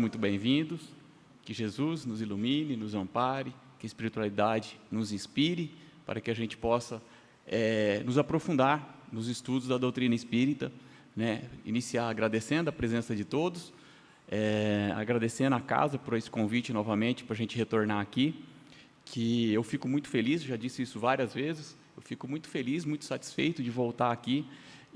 muito bem-vindos, que Jesus nos ilumine, nos ampare, que a espiritualidade nos inspire, para que a gente possa nos aprofundar nos estudos da doutrina espírita, né? Iniciar agradecendo a presença de todos, agradecendo a casa por esse convite novamente para a gente retornar aqui, que eu fico muito feliz, já disse isso várias vezes, eu fico muito feliz, muito satisfeito de voltar aqui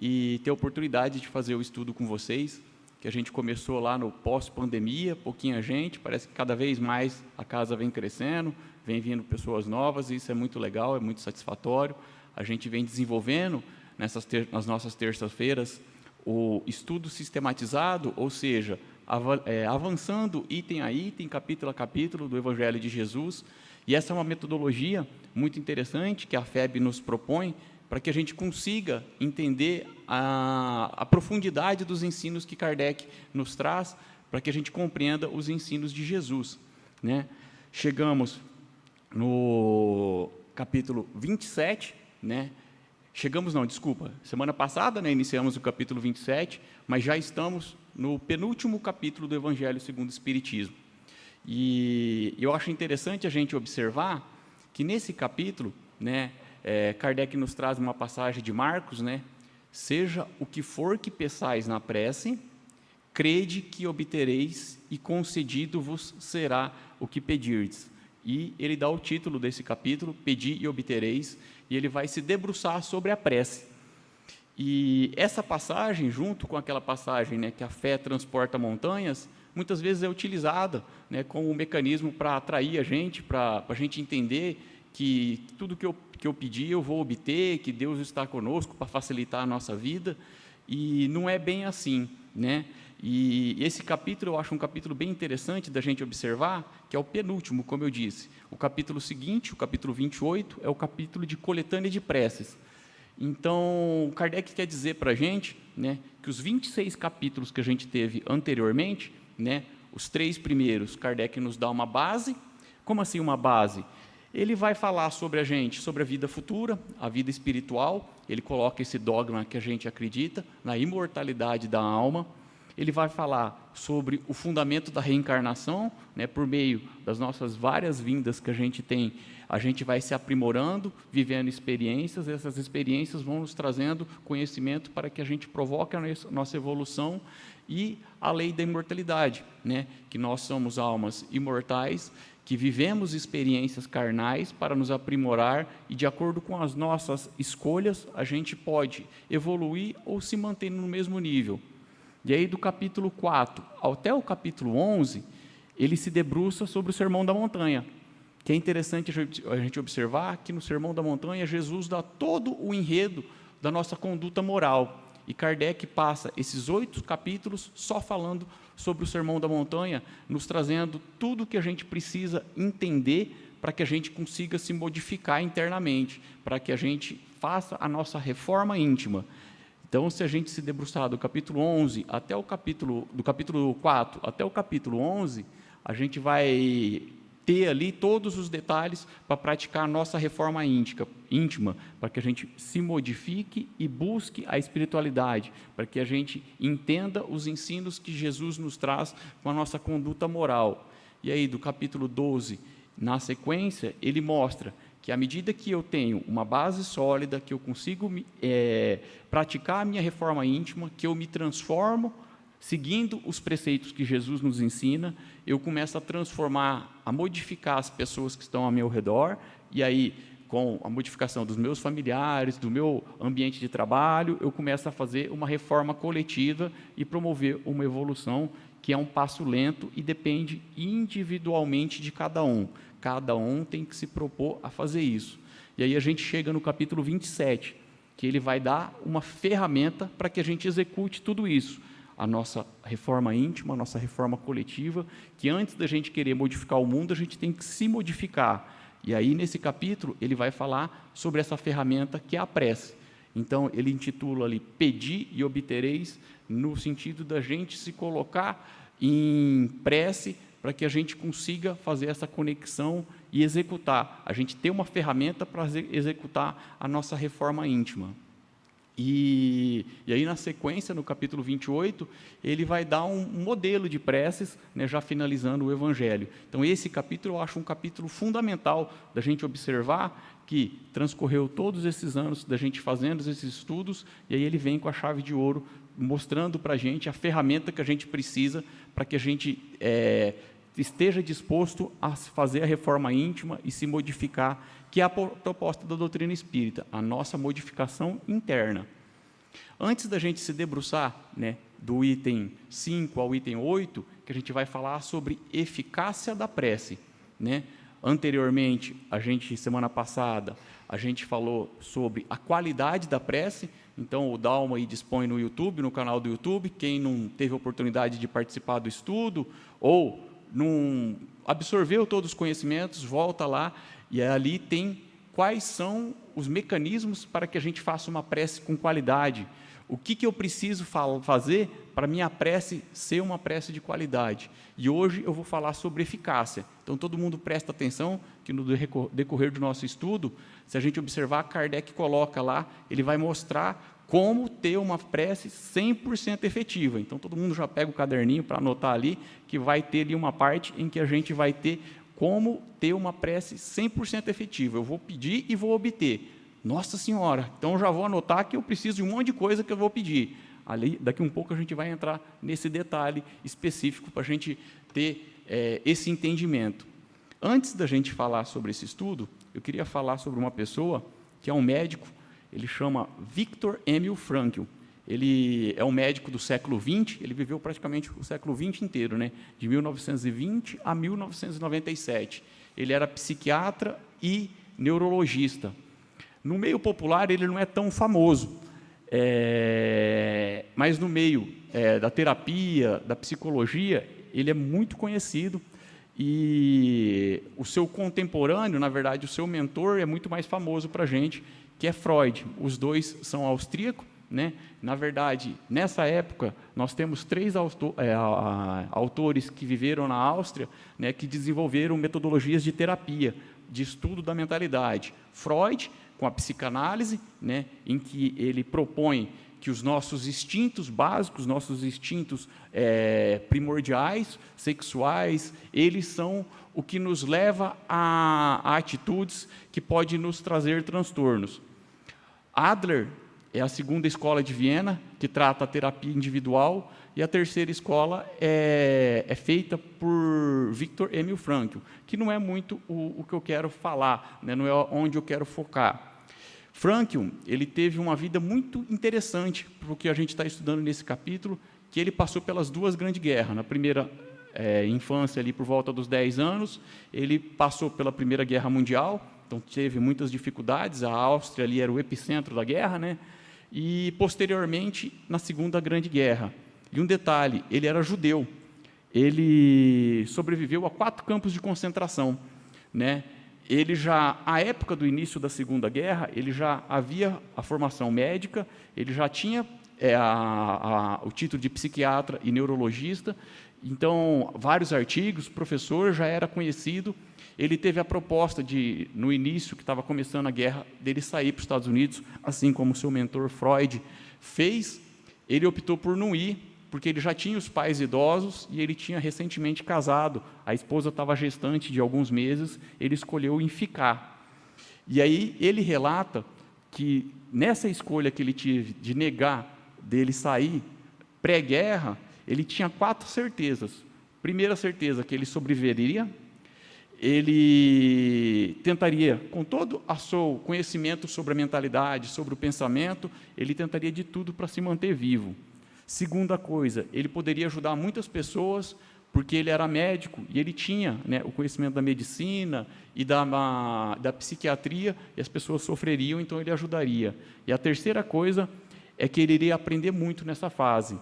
e ter a oportunidade de fazer o estudo com vocês, que a gente começou lá no pós-pandemia, pouquinha gente, parece que cada vez mais a casa vem crescendo, vem vindo pessoas novas, e isso é muito legal, é muito satisfatório. A gente vem desenvolvendo, nas nossas terças-feiras, o estudo sistematizado, ou seja, avançando item a item, capítulo a capítulo do Evangelho de Jesus, e essa é uma metodologia muito interessante que a FEB nos propõe, para que a gente consiga entender a profundidade dos ensinos que Kardec nos traz, para que a gente compreenda os ensinos de Jesus, né? Chegamos no capítulo 27, né? Semana passada, né, iniciamos o capítulo 27, mas já estamos no penúltimo capítulo do Evangelho segundo o Espiritismo. E eu acho interessante a gente observar que nesse capítulo, né, Kardec nos traz uma passagem de Marcos, né? Seja o que for que peçais na prece, crede que obtereis e concedido-vos será o que pedirdes. E ele dá o título desse capítulo, Pedi e Obtereis, e ele vai se debruçar sobre a prece. E essa passagem, junto com aquela passagem, né, que a fé transporta montanhas, muitas vezes é utilizada, né, como um mecanismo para atrair a gente, para a gente entender que tudo que eu pedi eu vou obter, que Deus está conosco para facilitar a nossa vida, e não é bem assim, né? E esse capítulo eu acho um capítulo bem interessante da gente observar, que é o penúltimo, como eu disse. O capítulo seguinte, o capítulo 28, é o capítulo de coletânea de preces. Então, Kardec quer dizer para a gente, né, que os 26 capítulos que a gente teve anteriormente, né, os 3 primeiros, Kardec nos dá uma base. Como assim uma base? Ele vai falar sobre a gente, sobre a vida futura, a vida espiritual. Ele coloca esse dogma que a gente acredita, na imortalidade da alma. Ele vai falar sobre o fundamento da reencarnação, né, por meio das nossas várias vindas que a gente tem, a gente vai se aprimorando, vivendo experiências, essas experiências vão nos trazendo conhecimento para que a gente provoque a nossa evolução, e a lei da imortalidade, né, que nós somos almas imortais, que vivemos experiências carnais para nos aprimorar, e de acordo com as nossas escolhas, a gente pode evoluir ou se manter no mesmo nível. E aí, do capítulo 4 até o capítulo 11, ele se debruça sobre o Sermão da Montanha, que é interessante a gente observar que no Sermão da Montanha, Jesus dá todo o enredo da nossa conduta moral, e Kardec passa esses 8 capítulos só falando sobre o Sermão da Montanha, nos trazendo tudo o que a gente precisa entender para que a gente consiga se modificar internamente, para que a gente faça a nossa reforma íntima. Então, se a gente se debruçar do capítulo 11 até o capítulo, do capítulo 4 até o capítulo 11, a gente vai ter ali todos os detalhes para praticar a nossa reforma íntima, para que a gente se modifique e busque a espiritualidade, para que a gente entenda os ensinos que Jesus nos traz com a nossa conduta moral. E aí, do capítulo 12, na sequência, ele mostra que à medida que eu tenho uma base sólida, que eu consigo praticar a minha reforma íntima, que eu me transformo, seguindo os preceitos que Jesus nos ensina, eu começo a transformar, a modificar as pessoas que estão ao meu redor, e aí, com a modificação dos meus familiares, do meu ambiente de trabalho, eu começo a fazer uma reforma coletiva e promover uma evolução que é um passo lento e depende individualmente de cada um. Cada um tem que se propor a fazer isso. E aí a gente chega no capítulo 27, que ele vai dar uma ferramenta para que a gente execute tudo isso. A nossa reforma íntima, a nossa reforma coletiva, que antes da gente querer modificar o mundo, a gente tem que se modificar. E aí, nesse capítulo, ele vai falar sobre essa ferramenta que é a prece. Então, ele intitula ali, Pedi e Obtereis, no sentido da gente se colocar em prece, para que a gente consiga fazer essa conexão e executar. A gente tem uma ferramenta para executar a nossa reforma íntima. E aí, na sequência, no capítulo 28, ele vai dar um modelo de preces, né, já finalizando o Evangelho. Então, esse capítulo eu acho um capítulo fundamental da gente observar que transcorreu todos esses anos da gente fazendo esses estudos, e aí ele vem com a chave de ouro, mostrando para a gente a ferramenta que a gente precisa para que a gente esteja disposto a fazer a reforma íntima e se modificar, que é a proposta da doutrina espírita, a nossa modificação interna. Antes da gente se debruçar, né, do item 5 ao item 8, que a gente vai falar sobre eficácia da prece, né? Anteriormente, semana passada, a gente falou sobre a qualidade da prece. Então, o Dalma aí dispõe no YouTube, no canal do YouTube. Quem não teve oportunidade de participar do estudo ou não absorveu todos os conhecimentos, volta lá e ali tem quais são os mecanismos para que a gente faça uma prece com qualidade. O que eu preciso fazer para a minha prece ser uma prece de qualidade? E hoje eu vou falar sobre eficácia. Então, todo mundo presta atenção que no decorrer do nosso estudo, se a gente observar, Kardec coloca lá, ele vai mostrar como ter uma prece 100% efetiva. Então, todo mundo já pega o caderninho para anotar ali, que vai ter ali uma parte em que a gente vai ter como ter uma prece 100% efetiva. Eu vou pedir e vou obter. Nossa Senhora, então já vou anotar que eu preciso de um monte de coisa que eu vou pedir. Ali, daqui um pouco a gente vai entrar nesse detalhe específico para a gente ter esse entendimento. Antes da gente falar sobre esse estudo, eu queria falar sobre uma pessoa que é um médico, ele chama Viktor Emil Frankl. Ele é um médico do século XX, ele viveu praticamente o século XX inteiro, né? De 1920 a 1997. Ele era psiquiatra e neurologista. No meio popular, ele não é tão famoso, mas no meio da terapia, da psicologia, ele é muito conhecido e o seu contemporâneo, na verdade, o seu mentor é muito mais famoso para a gente, que é Freud. Os dois são austríacos, né? Na verdade, nessa época, nós temos 3 autores que viveram na Áustria, né, que desenvolveram metodologias de terapia, de estudo da mentalidade. Freud, com a psicanálise, né, em que ele propõe que os nossos instintos básicos, nossos instintos primordiais, sexuais, eles são o que nos leva a atitudes que podem nos trazer transtornos. Adler é a segunda escola de Viena, que trata a terapia individual, e a terceira escola é feita por Viktor Emil Frankl, que não é muito o que eu quero falar, né, não é onde eu quero focar. Frankl, ele teve uma vida muito interessante, porque a gente está estudando nesse capítulo, que ele passou pelas 2 grandes guerras. Na primeira infância, ali por volta dos 10 anos, ele passou pela Primeira Guerra Mundial, então teve muitas dificuldades, a Áustria ali era o epicentro da guerra, né? E, posteriormente, na Segunda Grande Guerra. E um detalhe, ele era judeu, ele sobreviveu a 4 campos de concentração, né? Ele já, à época do início da Segunda Guerra, ele já havia a formação médica, ele já tinha o título de psiquiatra e neurologista, então, vários artigos, professor, já era conhecido. Ele teve a proposta de, no início, que estava começando a guerra, dele sair para os Estados Unidos, assim como seu mentor Freud fez. Ele optou por não ir, porque ele já tinha os pais idosos e ele tinha recentemente casado. A esposa estava gestante de alguns meses, ele escolheu em ficar. E aí ele relata que, nessa escolha que ele teve de negar, dele sair, pré-guerra, ele tinha 4 certezas. Primeira certeza, que ele sobreviveria. Ele tentaria, com todo o seu conhecimento sobre a mentalidade, sobre o pensamento, ele tentaria de tudo para se manter vivo. Segunda coisa, ele poderia ajudar muitas pessoas, porque ele era médico e ele tinha, né, o conhecimento da medicina e da psiquiatria, e as pessoas sofreriam, então ele ajudaria. E a terceira coisa é que ele iria aprender muito nessa fase.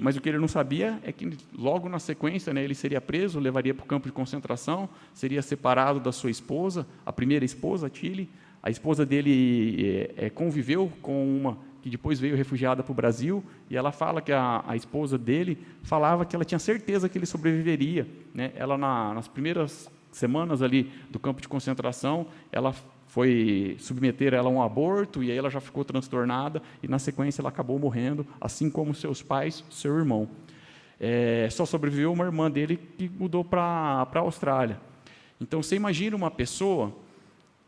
Mas o que ele não sabia é que, logo na sequência, né, ele seria preso, levaria para o campo de concentração, seria separado da sua esposa, a primeira esposa, Tilly. A esposa dele conviveu com uma que depois veio refugiada para o Brasil, e ela fala que a esposa dele falava que ela tinha certeza que ele sobreviveria, né? Ela, nas primeiras semanas ali do campo de concentração, ela foi submeter ela a um aborto, e aí ela já ficou transtornada, e na sequência ela acabou morrendo, assim como seus pais, seu irmão. Só sobreviveu uma irmã dele que mudou para a Austrália. Então, você imagina uma pessoa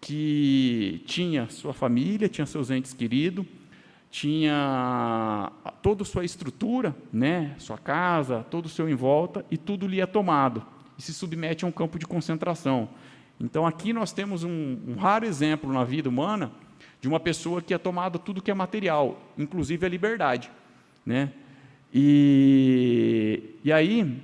que tinha sua família, tinha seus entes queridos, tinha toda a sua estrutura, né, sua casa, todo o seu em volta, e tudo lhe é tomado, e se submete a um campo de concentração. Então, aqui nós temos um raro exemplo na vida humana de uma pessoa que é tomada tudo que é material, inclusive a liberdade, né? E aí,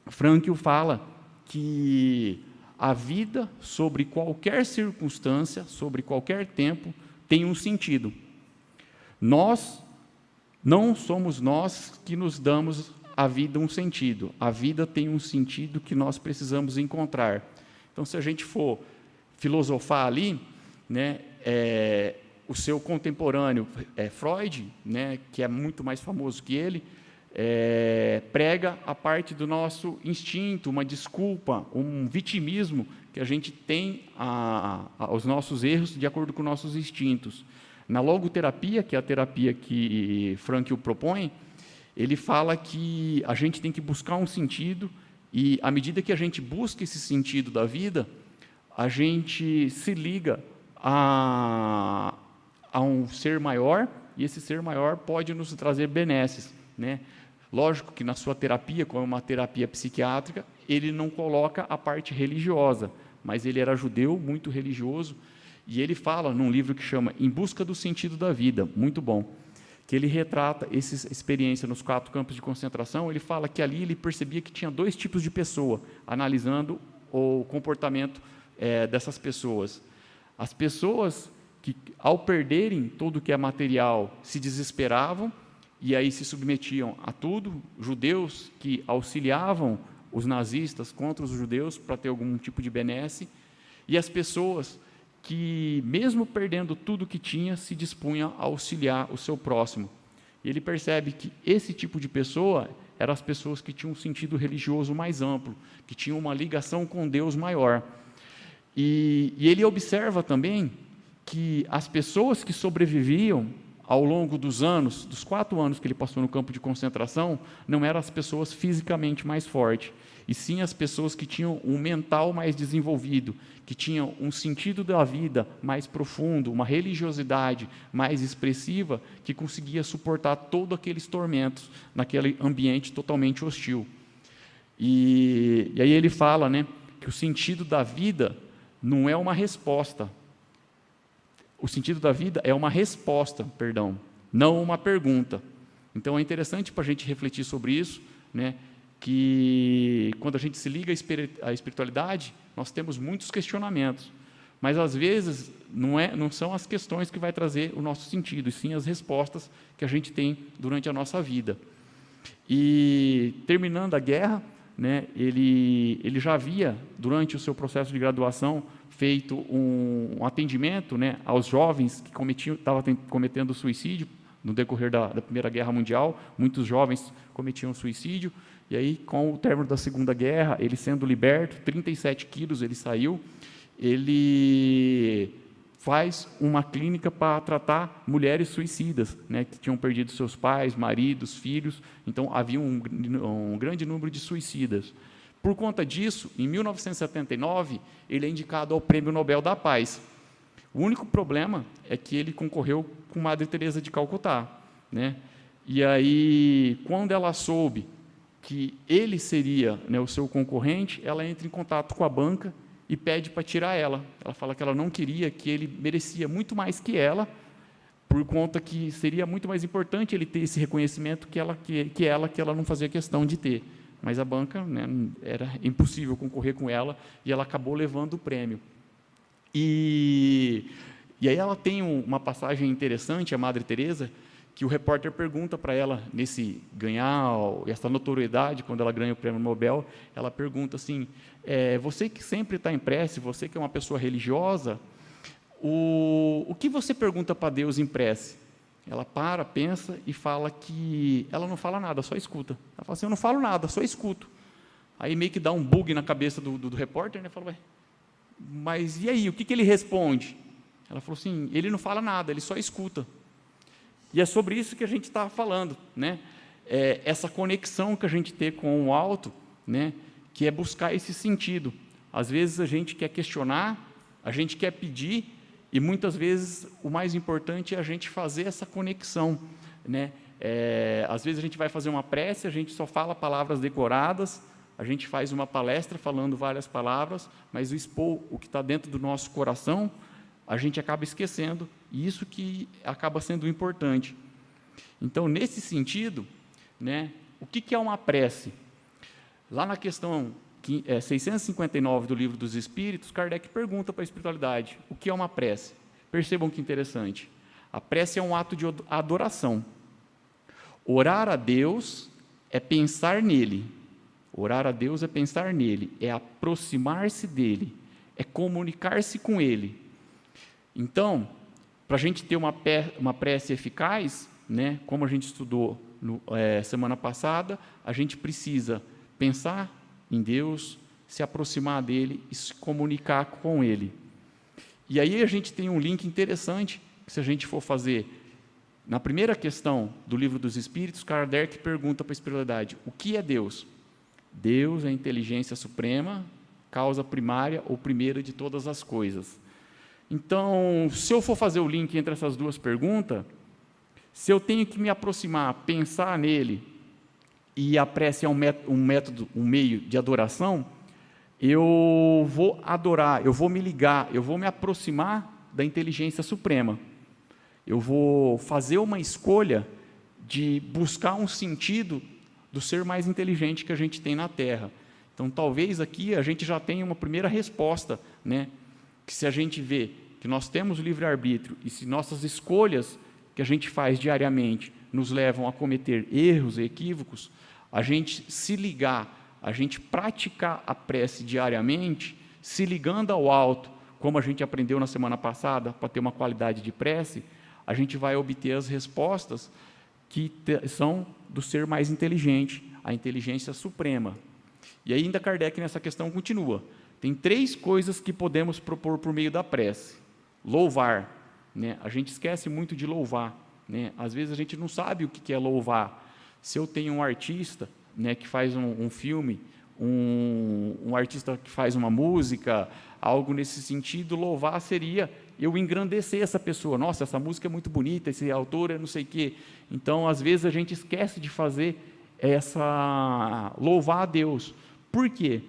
Frankl fala que a vida, sobre qualquer circunstância, sobre qualquer tempo, tem um sentido. Não somos nós que nos damos à vida um sentido. A vida tem um sentido que nós precisamos encontrar. Então, se a gente for filosofar ali, né, o seu contemporâneo, Freud, né, que é muito mais famoso que ele, prega a parte do nosso instinto, uma desculpa, um vitimismo que a gente tem aos nossos erros de acordo com nossos instintos. Na logoterapia, que é a terapia que Frankl propõe, ele fala que a gente tem que buscar um sentido, e à medida que a gente busca esse sentido da vida, a gente se liga a um ser maior, e esse ser maior pode nos trazer benesses, né? Lógico que na sua terapia, como é uma terapia psiquiátrica, ele não coloca a parte religiosa, mas ele era judeu, muito religioso, e ele fala num livro que chama Em Busca do Sentido da Vida, muito bom, que ele retrata essa experiência nos 4 campos de concentração. Ele fala que ali ele percebia que tinha 2 tipos de pessoa, analisando o comportamento dessas pessoas. As pessoas que, ao perderem tudo que é material, se desesperavam, e aí se submetiam a tudo, judeus que auxiliavam os nazistas contra os judeus para ter algum tipo de benesse, e as pessoas que, mesmo perdendo tudo que tinha, se dispunham a auxiliar o seu próximo. E ele percebe que esse tipo de pessoa eram as pessoas que tinham um sentido religioso mais amplo, que tinham uma ligação com Deus maior. E ele observa também que as pessoas que sobreviviam ao longo dos anos, dos 4 anos que ele passou no campo de concentração, não eram as pessoas fisicamente mais fortes, e sim as pessoas que tinham um mental mais desenvolvido, que tinham um sentido da vida mais profundo, uma religiosidade mais expressiva, que conseguia suportar todos aqueles tormentos naquele ambiente totalmente hostil. E aí ele fala, né, que o sentido da vida não é uma resposta. O sentido da vida é uma resposta, não uma pergunta. Então, é interessante para a gente refletir sobre isso, né, que quando a gente se liga à espiritualidade, nós temos muitos questionamentos, mas às vezes não são as questões que vai trazer o nosso sentido, e sim as respostas que a gente tem durante a nossa vida. E terminando a guerra, né, ele já havia, durante o seu processo de graduação, feito um atendimento, né, aos jovens que estavam cometendo suicídio no decorrer da Primeira Guerra Mundial. Muitos jovens cometiam suicídio, e aí, com o término da Segunda Guerra, ele sendo liberto, 37 quilos ele saiu, ele faz uma clínica para tratar mulheres suicidas, né, que tinham perdido seus pais, maridos, filhos. Então, havia um grande número de suicidas. Por conta disso, em 1979, ele é indicado ao Prêmio Nobel da Paz. O único problema é que ele concorreu com Madre Teresa de Calcutá, né? E aí, quando ela soube que ele seria, né, o seu concorrente, ela entra em contato com a banca e pede para tirar ela. Ela fala que ela não queria, que ele merecia muito mais que ela, por conta que seria muito mais importante ele ter esse reconhecimento que ela não fazia questão de ter. Mas a banca, né, era impossível concorrer com ela, e ela acabou levando o prêmio. E aí ela tem uma passagem interessante, a Madre Teresa, que o repórter pergunta para ela, nesse ganhar essa notoriedade, quando ela ganha o prêmio Nobel, ela pergunta assim, você que sempre está em prece, você que é uma pessoa religiosa, o que você pergunta para Deus em prece? Ela pensa e fala que ela não fala nada, só escuta. Ela fala assim, eu não falo nada, só escuto. Aí meio que dá um bug na cabeça do repórter, né? Fala, mas e aí, o que ele responde? Ela falou assim, ele não fala nada, ele só escuta. E é sobre isso que a gente está falando, né? Essa conexão que a gente tem com o alto, né? Que é buscar esse sentido. Às vezes a gente quer questionar, a gente quer pedir, e muitas vezes o mais importante é a gente fazer essa conexão, né? Às vezes a gente vai fazer uma prece, a gente só fala palavras decoradas, a gente faz uma palestra falando várias palavras, mas o expor o que está dentro do nosso coração, a gente acaba esquecendo, e isso que acaba sendo importante. Então, nesse sentido, né, o que é uma prece? Lá na questão 659 do Livro dos Espíritos, Kardec pergunta para a espiritualidade, o que é uma prece? Percebam que interessante. A prece é um ato de adoração. Orar a Deus é pensar nele. Orar a Deus é pensar nele, é aproximar-se dele, é comunicar-se com ele. Então, para a gente ter uma prece eficaz, né, como a gente estudou semana passada, a gente precisa pensar em Deus, se aproximar dele e se comunicar com ele. E aí a gente tem um link interessante, que se a gente for fazer, na primeira questão do Livro dos Espíritos, Kardec pergunta para a espiritualidade, o que é Deus? Deus é a inteligência suprema, causa primária ou primeira de todas as coisas. Então, se eu for fazer o link entre essas duas perguntas, se eu tenho que me aproximar, pensar nele, e a prece é um meio de adoração, eu vou adorar, eu vou me ligar, eu vou me aproximar da inteligência suprema. Eu vou fazer uma escolha de buscar um sentido do ser mais inteligente que a gente tem na Terra. Então, talvez aqui a gente já tenha uma primeira resposta, né? Que se a gente vê que nós temos livre-arbítrio e se nossas escolhas que a gente faz diariamente nos levam a cometer erros e equívocos, a gente se ligar, a gente praticar a prece diariamente, se ligando ao alto, como a gente aprendeu na semana passada, para ter uma qualidade de prece, a gente vai obter as respostas que são do ser mais inteligente, a inteligência suprema. E ainda Kardec nessa questão continua. Tem 3 coisas que podemos propor por meio da prece. Louvar, né? A gente esquece muito de louvar, né? Às vezes a gente não sabe o que é louvar. Se eu tenho um artista, né, que faz um filme, um artista que faz uma música, algo nesse sentido, louvar seria eu engrandecer essa pessoa. Nossa, essa música é muito bonita, esse autor é não sei o quê. Então, às vezes, a gente esquece de fazer louvar a Deus. Por quê?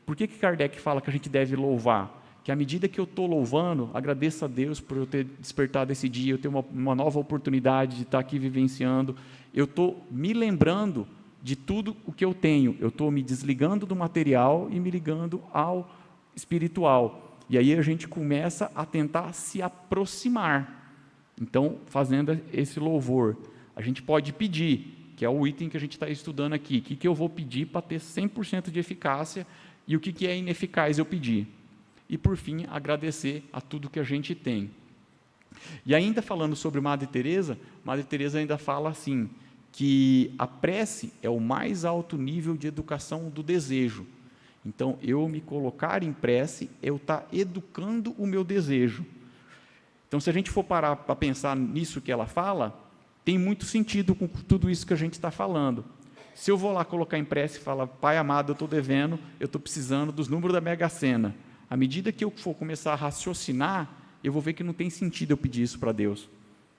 Por que Kardec fala que a gente deve louvar? Que à medida que eu estou louvando, agradeço a Deus por eu ter despertado esse dia, eu ter uma nova oportunidade de estar aqui vivenciando, eu estou me lembrando de tudo o que eu tenho, eu estou me desligando do material e me ligando ao espiritual. E aí a gente começa a tentar se aproximar. Então, fazendo esse louvor, a gente pode pedir, que é o item que a gente está estudando aqui, o que eu vou pedir para ter 100% de eficácia e o que é ineficaz eu pedir. E, por fim, agradecer a tudo que a gente tem. E ainda falando sobre Madre Teresa ainda fala assim, que a prece é o mais alto nível de educação do desejo. Então, eu me colocar em prece, eu estar educando o meu desejo. Então, se a gente for parar para pensar nisso que ela fala, tem muito sentido com tudo isso que a gente está falando. Se eu vou lá colocar em prece e falar, Pai amado, eu estou devendo, eu estou precisando dos números da Mega Sena. À medida que eu for começar a raciocinar, eu vou ver que não tem sentido eu pedir isso para Deus,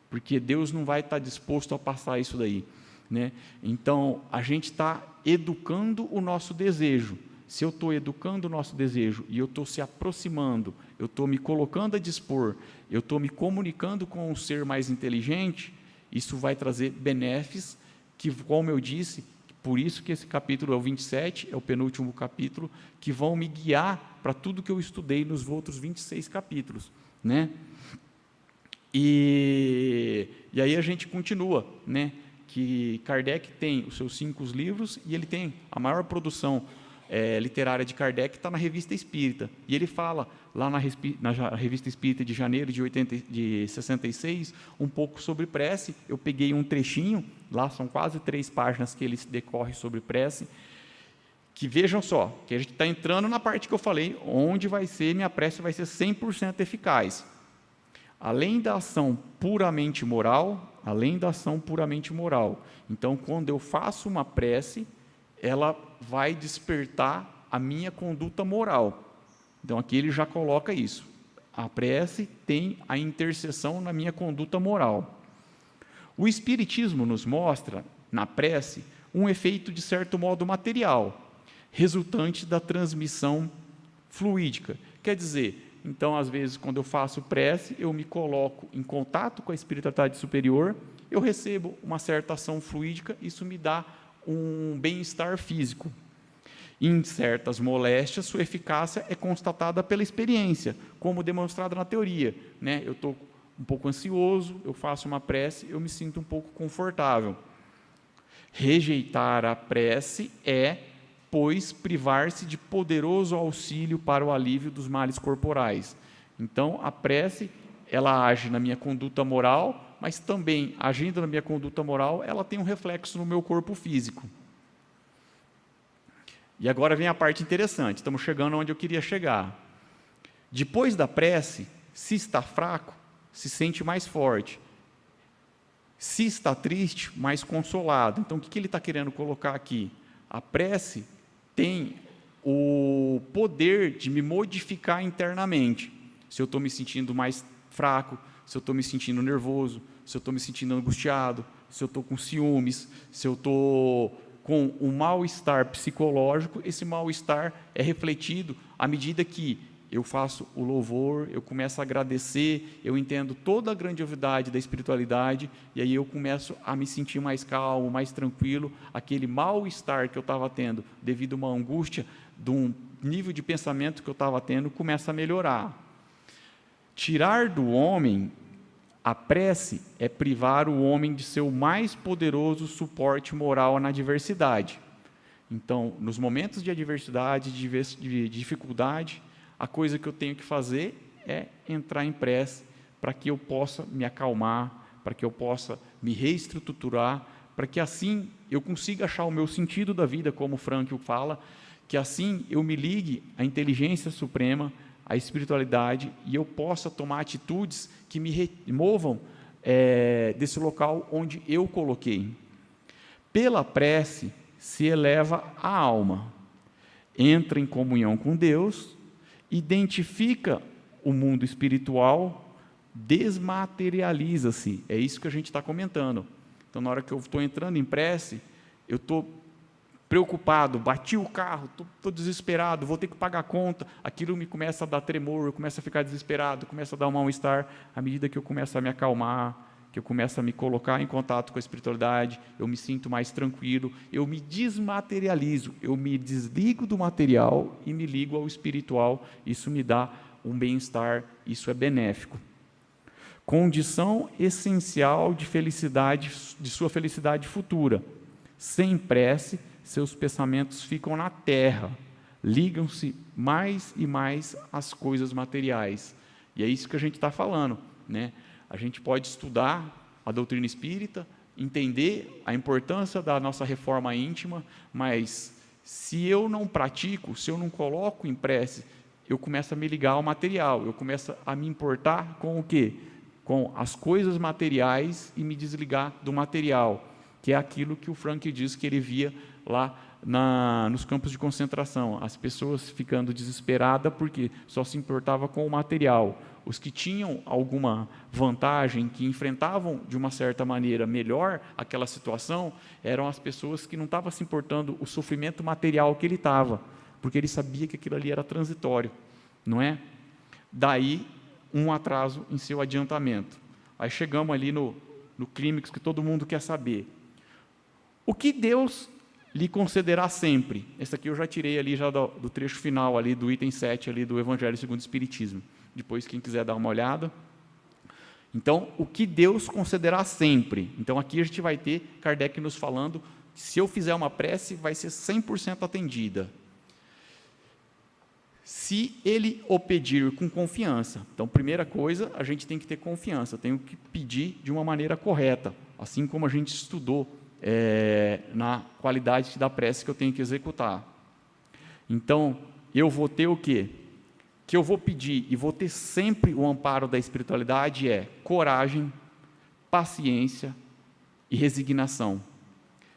porque Deus não vai estar disposto a passar isso daí, né? Então, a gente está educando o nosso desejo. Se eu estou educando o nosso desejo e eu estou se aproximando, eu estou me colocando a dispor, eu estou me comunicando com um ser mais inteligente, isso vai trazer benefícios que, como eu disse, por isso que esse capítulo é o 27, é o penúltimo capítulo, que vão me guiar para tudo que eu estudei nos outros 26 capítulos, né? E aí a gente continua, né? Que Kardec tem os seus 5 livros e ele tem a maior produção literária de Kardec, está na Revista Espírita. E ele fala, lá na Revista Espírita de janeiro de 66, um pouco sobre prece. Eu peguei um trechinho, lá são quase 3 páginas que ele decorre sobre prece, que vejam só, que a gente está entrando na parte que eu falei, onde minha prece vai ser 100% eficaz. Além da ação puramente moral, então, quando eu faço uma prece, ela vai despertar a minha conduta moral. Então, aqui ele já coloca isso. A prece tem a intercessão na minha conduta moral. O Espiritismo nos mostra, na prece, um efeito, de certo modo, material, resultante da transmissão fluídica. Quer dizer, então, às vezes, quando eu faço prece, eu me coloco em contato com a espiritualidade superior, eu recebo uma certa ação fluídica, isso me dá um bem-estar físico. Em certas moléstias, sua eficácia é constatada pela experiência, como demonstrado na teoria, né? Eu estou um pouco ansioso, eu faço uma prece, eu me sinto um pouco confortável. Rejeitar a prece é, pois, privar-se de poderoso auxílio para o alívio dos males corporais. Então, a prece, ela age na minha conduta moral, mas também, agindo na minha conduta moral, ela tem um reflexo no meu corpo físico. E agora vem a parte interessante, estamos chegando onde eu queria chegar. Depois da prece, se está fraco, se sente mais forte. Se está triste, mais consolado. Então, o que ele está querendo colocar aqui? A prece tem o poder de me modificar internamente. Se eu estou me sentindo mais fraco, se eu estou me sentindo nervoso, se eu estou me sentindo angustiado, se eu estou com ciúmes, se eu estou com um mal-estar psicológico, esse mal-estar é refletido à medida que eu faço o louvor, eu começo a agradecer, eu entendo toda a grandiosidade da espiritualidade, e aí eu começo a me sentir mais calmo, mais tranquilo, aquele mal-estar que eu estava tendo, devido a uma angústia, de um nível de pensamento que eu estava tendo, começa a melhorar. Tirar do homem, a prece é privar o homem de seu mais poderoso suporte moral na adversidade. Então, nos momentos de adversidade, de dificuldade, a coisa que eu tenho que fazer é entrar em prece para que eu possa me acalmar, para que eu possa me reestruturar, para que assim eu consiga achar o meu sentido da vida, como o Frankl fala, que assim eu me ligue à inteligência suprema, à espiritualidade, e eu possa tomar atitudes que me removam desse local onde eu coloquei. Pela prece se eleva a alma, entra em comunhão com Deus, identifica o mundo espiritual, desmaterializa-se. É isso que a gente está comentando. Então, na hora que eu estou entrando em prece, eu estou preocupado, bati o carro, estou desesperado, vou ter que pagar a conta, aquilo me começa a dar tremor, eu começo a ficar desesperado, começo a dar um mal-estar, à medida que eu começo a me acalmar, que eu começo a me colocar em contato com a espiritualidade, eu me sinto mais tranquilo, eu me desmaterializo, eu me desligo do material e me ligo ao espiritual, isso me dá um bem-estar, isso é benéfico. Condição essencial de felicidade, de sua felicidade futura. Sem prece, seus pensamentos ficam na terra, ligam-se mais e mais às coisas materiais. E é isso que a gente está falando, né? A gente pode estudar a doutrina espírita, entender a importância da nossa reforma íntima, mas se eu não pratico, se eu não coloco em prece, eu começo a me ligar ao material, eu começo a me importar com o quê? Com as coisas materiais e me desligar do material, que é aquilo que o Frankl diz que ele via lá nos campos de concentração, as pessoas ficando desesperadas porque só se importava com o material. Os que tinham alguma vantagem, que enfrentavam de uma certa maneira melhor aquela situação, eram as pessoas que não estavam se importando o sofrimento material que ele estava, porque ele sabia que aquilo ali era transitório, não é? Daí um atraso em seu adiantamento. Aí chegamos ali no clímax que todo mundo quer saber. O que Deus lhe concederá sempre? Esse aqui eu já tirei ali já do trecho final ali do item 7 ali do Evangelho segundo o Espiritismo. Depois, quem quiser dar uma olhada. Então, o que Deus concederá sempre? Então, aqui a gente vai ter Kardec nos falando que se eu fizer uma prece, vai ser 100% atendida. Se ele o pedir com confiança. Então, primeira coisa, a gente tem que ter confiança, tenho que pedir de uma maneira correta, assim como a gente estudou na qualidade da prece que eu tenho que executar. Então, eu vou ter o quê? Que eu vou pedir e vou ter sempre o amparo da espiritualidade é coragem, paciência e resignação.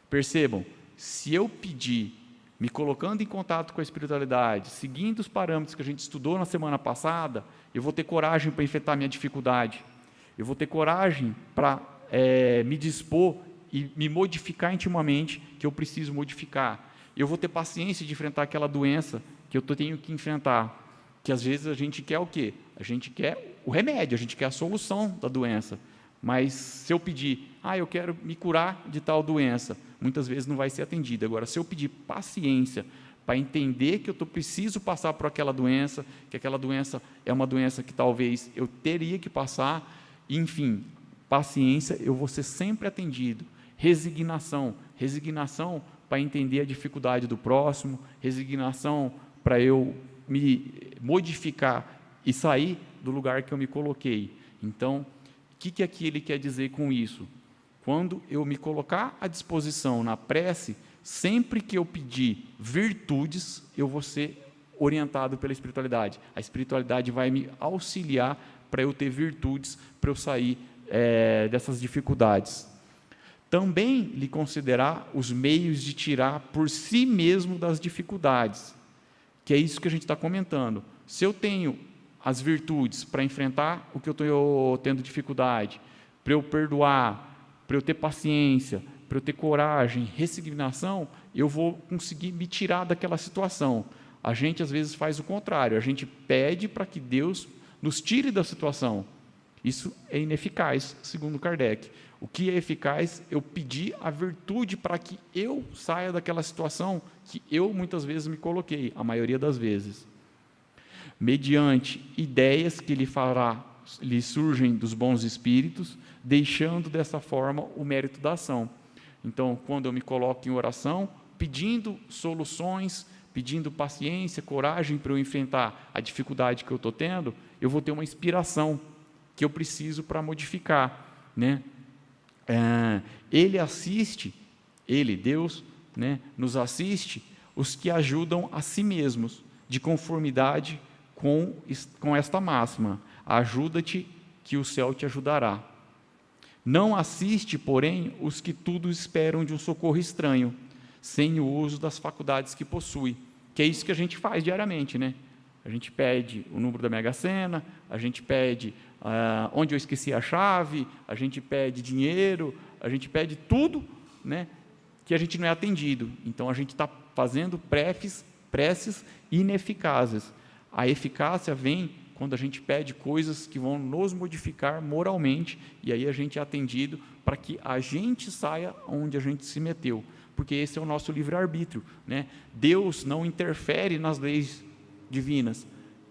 Percebam, se eu pedir, me colocando em contato com a espiritualidade, seguindo os parâmetros que a gente estudou na semana passada, eu vou ter coragem para enfrentar minha dificuldade, eu vou ter coragem para me dispor e me modificar intimamente, que eu preciso modificar. Eu vou ter paciência de enfrentar aquela doença que eu tenho que enfrentar, que às vezes a gente quer o quê? A gente quer o remédio, a gente quer a solução da doença. Mas se eu pedir, eu quero me curar de tal doença, muitas vezes não vai ser atendido. Agora, se eu pedir paciência para entender que eu preciso passar por aquela doença, que aquela doença é uma doença que talvez eu teria que passar, enfim, paciência, eu vou ser sempre atendido. Resignação para entender a dificuldade do próximo, resignação para eu me modificar e sair do lugar que eu me coloquei. Então, o que aqui ele quer dizer com isso? Quando eu me colocar à disposição na prece, sempre que eu pedir virtudes, eu vou ser orientado pela espiritualidade. A espiritualidade vai me auxiliar para eu ter virtudes, para eu sair dessas dificuldades. Também lhe considerar os meios de tirar por si mesmo das dificuldades, que é isso que a gente está comentando. Se eu tenho as virtudes para enfrentar o que eu estou tendo dificuldade, para eu perdoar, para eu ter paciência, para eu ter coragem, resignação, eu vou conseguir me tirar daquela situação. A gente, às vezes, faz o contrário, a gente pede para que Deus nos tire da situação. Isso é ineficaz, segundo Kardec. O que é eficaz? Eu pedir a virtude para que eu saia daquela situação que eu, muitas vezes, me coloquei, a maioria das vezes. Mediante ideias que lhe surgem dos bons espíritos, deixando dessa forma o mérito da ação. Então, quando eu me coloco em oração, pedindo soluções, pedindo paciência, coragem para eu enfrentar a dificuldade que eu estou tendo, eu vou ter uma inspiração que eu preciso para modificar, né? Deus, né, nos assiste os que ajudam a si mesmos, de conformidade com esta máxima: ajuda-te que o céu te ajudará. Não assiste, porém, os que tudo esperam de um socorro estranho, sem o uso das faculdades que possui, que é isso que a gente faz diariamente, né? A gente pede o número da Mega Sena, a gente pede onde eu esqueci a chave, a gente pede dinheiro, a gente pede tudo, né, que a gente não é atendido. Então, a gente está fazendo preces ineficazes. A eficácia vem quando a gente pede coisas que vão nos modificar moralmente, e aí a gente é atendido para que a gente saia onde a gente se meteu, porque esse é o nosso livre-arbítrio, né? Deus não interfere nas leis divinas,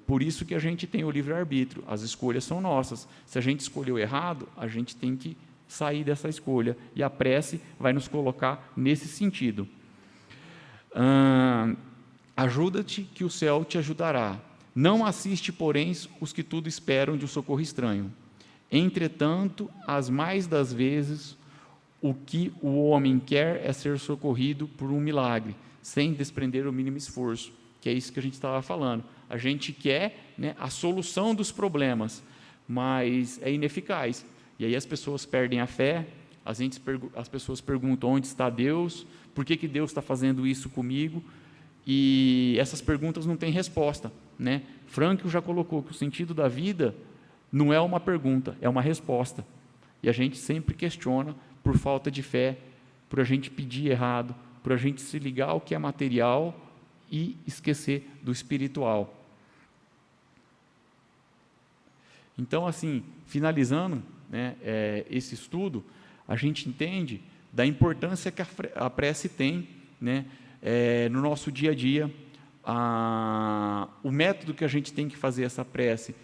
por isso que a gente tem o livre-arbítrio, as escolhas são nossas. Se a gente escolheu errado, a gente tem que sair dessa escolha, e a prece vai nos colocar nesse sentido. Ajuda-te que o céu te ajudará. Não assiste, porém, os que tudo esperam de um socorro estranho. Entretanto, as mais das vezes, o que o homem quer é ser socorrido por um milagre, sem desprender o mínimo esforço, que é isso que a gente estava falando. A gente quer, né, a solução dos problemas, mas é ineficaz. E aí as pessoas perdem a fé, as pessoas perguntam onde está Deus, por que Deus está fazendo isso comigo, e essas perguntas não têm resposta, né? Frankl já colocou que o sentido da vida não é uma pergunta, é uma resposta. E a gente sempre questiona por falta de fé, por a gente pedir errado, por a gente se ligar ao que é material e esquecer do espiritual. Então, assim, finalizando, né, esse estudo, a gente entende da importância que a prece tem, né, no nosso dia a dia. O método que a gente tem que fazer essa prece,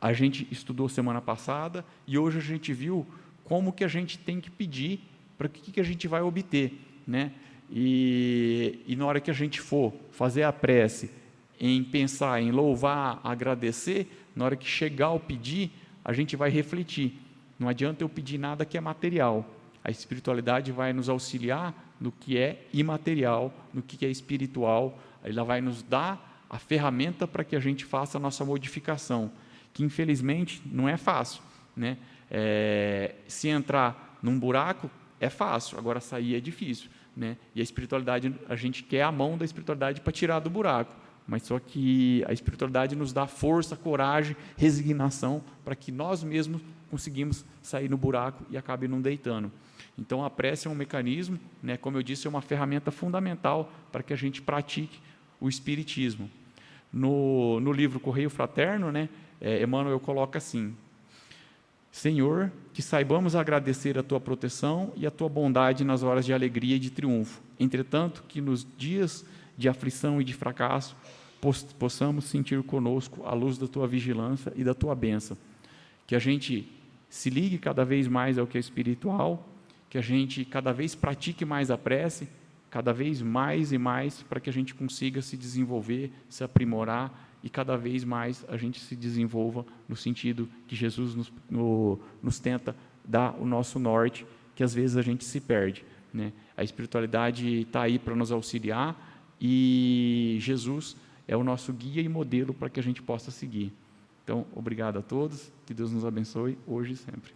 a gente estudou semana passada, e hoje a gente viu como que a gente tem que pedir para o que a gente vai obter, né? E na hora que a gente for fazer a prece, em pensar, em louvar, agradecer, na hora que chegar ao pedir, a gente vai refletir. Não adianta eu pedir nada que é material. A espiritualidade vai nos auxiliar no que é imaterial, no que é espiritual. Ela vai nos dar a ferramenta para que a gente faça a nossa modificação, que infelizmente não é fácil, né? Se entrar num buraco é fácil, agora sair é difícil, né? E a espiritualidade, a gente quer a mão da espiritualidade para tirar do buraco, mas só que a espiritualidade nos dá força, coragem, resignação para que nós mesmos conseguimos sair no buraco e acabe não deitando. Então a prece é um mecanismo, né? Como eu disse, é uma ferramenta fundamental para que a gente pratique o espiritismo. No livro Correio Fraterno, né, Emmanuel coloca assim: Senhor, que saibamos agradecer a Tua proteção e a Tua bondade nas horas de alegria e de triunfo. Entretanto, que nos dias de aflição e de fracasso, possamos sentir conosco a luz da Tua vigilância e da Tua bênção. Que a gente se ligue cada vez mais ao que é espiritual, que a gente cada vez pratique mais a prece, cada vez mais e mais, para que a gente consiga se desenvolver, se aprimorar, e cada vez mais a gente se desenvolva no sentido que Jesus nos tenta dar o nosso norte, que às vezes a gente se perde, né? A espiritualidade está aí para nos auxiliar, e Jesus é o nosso guia e modelo para que a gente possa seguir. Então, obrigado a todos, que Deus nos abençoe hoje e sempre.